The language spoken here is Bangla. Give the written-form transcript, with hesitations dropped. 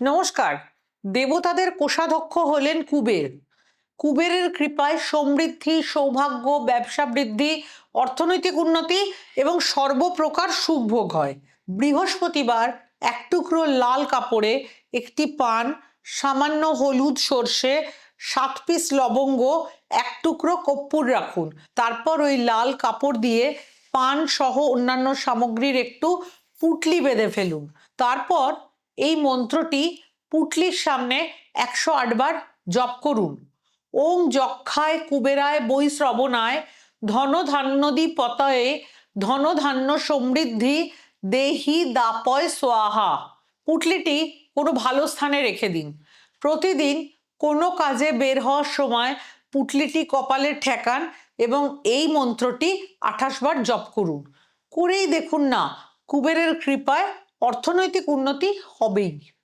নমস্কার। দেবতাদের কোষাধ্যক্ষ হলেন কুবের। কুবেরের কৃপায় সমৃদ্ধি, সৌভাগ্য, ব্যবসা বৃদ্ধি, অর্থনৈতিক উন্নতি এবং সর্বপ্রকার সুখভোগ হয়। বৃহস্পতিবার এক টুকরো লাল কাপড়ে একটি পান, সামান্য হলুদ, সর্ষে, 7 পিস লবঙ্গ, এক টুকরো কর্পূর রাখুন। তারপর ওই লাল কাপড় দিয়ে পান সহ অন্যান্য সামগ্রীর একটু পুঁটলি বেঁধে ফেলুন। তারপর এই মন্ত্রটি পুঁটলির সামনে 108 বার জপ করুন। ওং যক্ষায় কুবেরায় বৈ শ্রবণায় ধন ধান্যদি পতয়ে ধন ধান্য সমৃদ্ধি দেহি দাপয় সোয়াহা। পুঁটলিটি কোনো ভালো স্থানে রেখে দিন। প্রতিদিন কোনো কাজে বের হওয়ার সময় পুঁটলিটি কপালে ঠেকান এবং এই মন্ত্রটি 28 বার জপ করুন। করেই দেখুন না, কুবেরের কৃপায় অর্থনৈতিক উন্নতি হবেই।